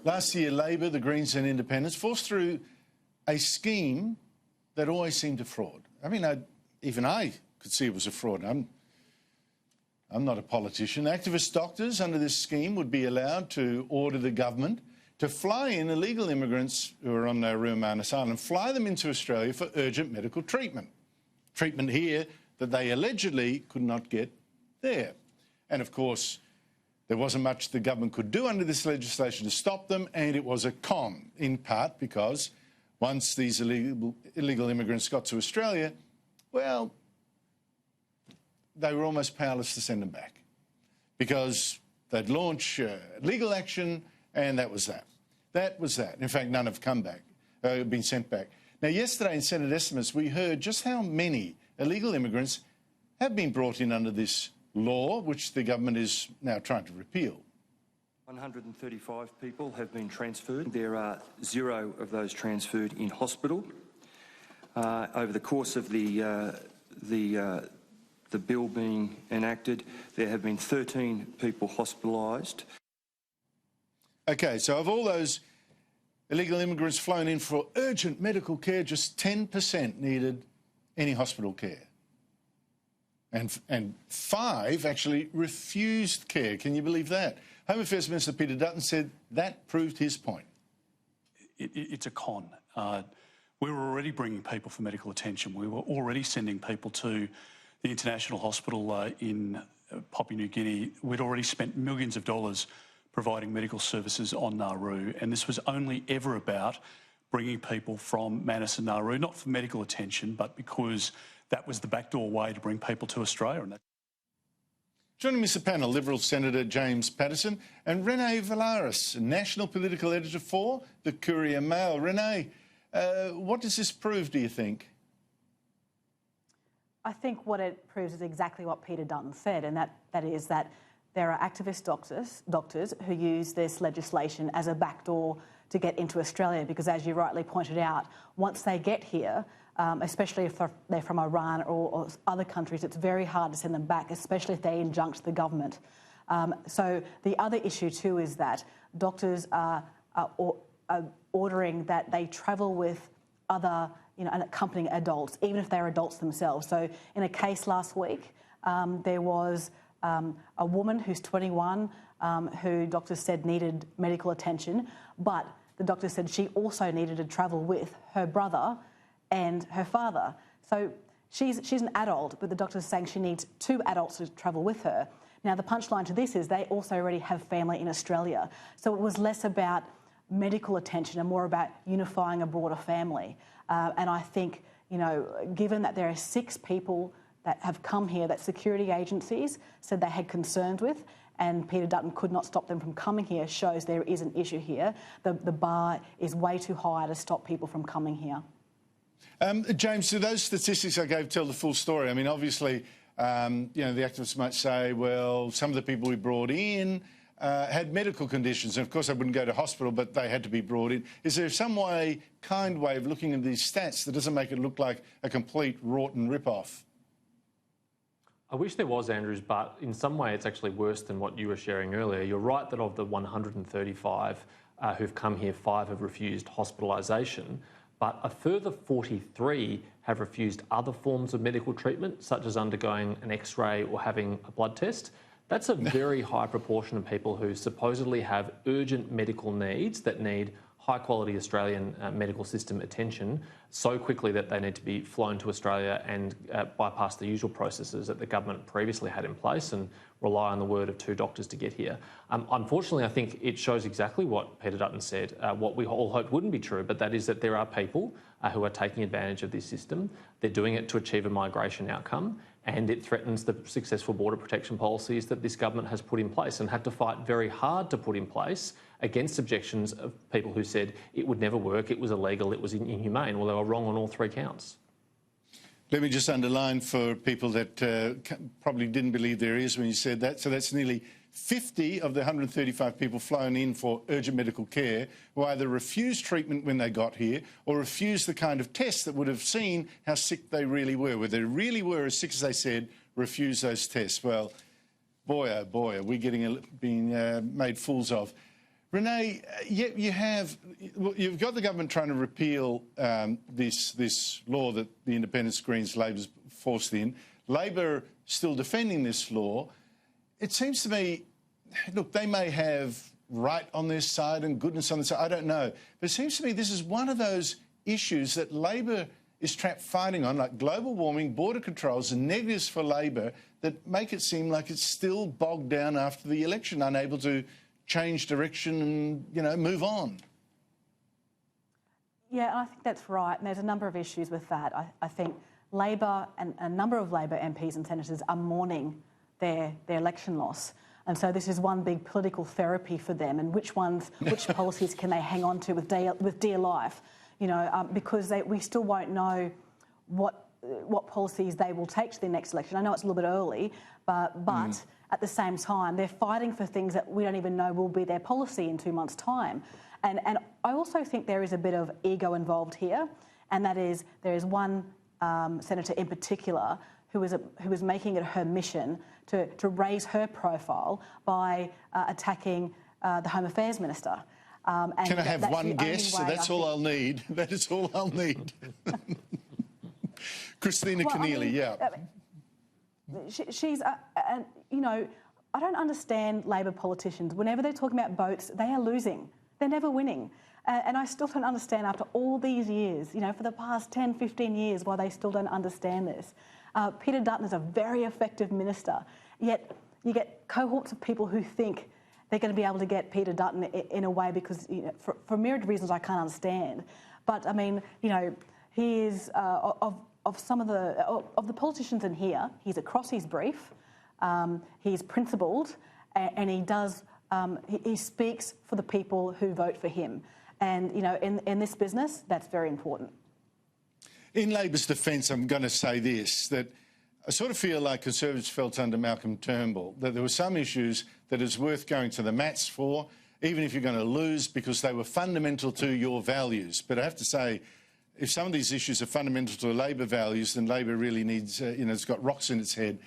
Last year, Labor, the Greens and Independents forced through a scheme that always seemed a fraud. I mean, even I could see it was a fraud. I'm not a politician. Activist doctors under this scheme would be allowed to order the government to fly in illegal immigrants who are on their remand asylum, fly them into Australia for urgent medical treatment. Treatment here that they allegedly could not get there. And of course, there wasn't much the government could do under this legislation to stop them, and it was a con, in part because once these illegal immigrants got to Australia, well, they were almost powerless to send them back because they'd launch legal action, and that was that. That was that. In fact, none have come back, been sent back. Now, yesterday in Senate estimates, we heard just how many illegal immigrants have been brought in under this law, which the government is now trying to repeal. 135 people have been transferred. There are 0 of those transferred in hospital. Over the course of the bill being enacted, there have been 13 people hospitalised. OK, so of all those illegal immigrants flown in for urgent medical care, just 10% needed any hospital care. And 5 actually refused care. Can you believe that? Home Affairs Minister Peter Dutton said that proved his point. It's a con. We were already bringing people for medical attention. We were already sending people to the international hospital in Papua New Guinea. We'd already spent millions of dollars providing medical services on Nauru, and this was only ever about bringing people from Manus and Nauru, not for medical attention, but because that was the backdoor way to bring people to Australia. Joining me is the panel, Liberal Senator James Patterson and Renee Viellaris, National Political Editor for the Courier-Mail. Renee, what does this prove, do you think? I think what it proves is exactly what Peter Dutton said, and that is that there are activist doctors who use this legislation as a backdoor to get into Australia because, as you rightly pointed out, once they get here, especially if they're from Iran or other countries, it's very hard to send them back, especially if they injunct the government. So the other issue too is that doctors are ordering that they travel with other, and accompanying adults, even if they're adults themselves. So in a case last week, there was a woman who's 21 who doctors said needed medical attention, but the doctor said she also needed to travel with her brother and her father. So she's an adult, but the doctor's saying she needs 2 adults to travel with her. Now, the punchline to this is they also already have family in Australia. So it was less about medical attention and more about unifying a broader family. And I think, given that there are 6 people that have come here that security agencies said they had concerns with, and Peter Dutton could not stop them from coming here, shows there is an issue here. The bar is way too high to stop people from coming here. James, do those statistics I gave tell the full story? I mean, obviously, the activists might say, well, some of the people we brought in had medical conditions. And, of course, they wouldn't go to hospital, but they had to be brought in. Is there some kind way of looking at these stats that doesn't make it look like a complete rotten rip-off? I wish there was, Andrews, but in some way it's actually worse than what you were sharing earlier. You're right that of the 135 who've come here, 5 have refused hospitalisation, but a further 43 have refused other forms of medical treatment, such as undergoing an X-ray or having a blood test. That's a very high proportion of people who supposedly have urgent medical needs that need high-quality Australian medical system attention so quickly that they need to be flown to Australia and bypass the usual processes that the government previously had in place and rely on the word of 2 doctors to get here. Unfortunately, I think it shows exactly what Peter Dutton said, what we all hoped wouldn't be true, but that is that there are people who are taking advantage of this system. They're doing it to achieve a migration outcome, and it threatens the successful border protection policies that this government has put in place and had to fight very hard to put in place against objections of people who said it would never work, it was illegal, it was inhumane. Well, they were wrong on all 3 counts. Let me just underline for people that probably didn't believe their ears when you said that. So that's nearly 50 of the 135 people flown in for urgent medical care who either refused treatment when they got here or refused the kind of tests that would have seen how sick they really were. Whether they really were as sick as they said, refused those tests. Well, boy, oh boy, are we being made fools of. Renee, you've got the government trying to repeal this law that the Independents, Greens, Labor's forced in. Labor still defending this law. It seems to me, look, they may have right on their side and goodness on their side, I don't know. But it seems to me this is one of those issues that Labor is trapped fighting on, like global warming, border controls and negatives for Labor that make it seem like it's still bogged down after the election, unable to change direction and, you know, move on. Yeah, and I think that's right. And there's a number of issues with that. I think Labor and a number of Labor MPs and senators are mourning their election loss. And so this is one big political therapy for them. And which policies can they hang on to with dear life? You know, because we still won't know what policies they will take to the next election. I know it's a little bit early, but at the same time, they're fighting for things that we don't even know will be their policy in 2 months' time. And I also think there is a bit of ego involved here, and that is there is one senator in particular who is making it her mission to raise her profile by attacking the Home Affairs Minister. And can I have one guess? That's all I'll need. That is all I'll need. Christina Keneally, yeah. She's, you know, I don't understand Labor politicians. Whenever they're talking about votes, they are losing. They're never winning. And I still don't understand after all these years, you know, for the past 10, 15 years, why they still don't understand this. Peter Dutton is a very effective minister, yet you get cohorts of people who think they're going to be able to get Peter Dutton in a way because, you know, for myriad reasons I can't understand. But, I mean, you know, he is, of the politicians in here, he's across his brief, he's principled, and he does, he speaks for the people who vote for him. And, you know, in this business, that's very important. In Labor's defence, I'm going to say this, that I sort of feel like Conservatives felt under Malcolm Turnbull, that there were some issues that is worth going to the mats for, even if you're going to lose, because they were fundamental to your values. But I have to say, if some of these issues are fundamental to Labor values, then Labor really needs, you know, it's got rocks in its head.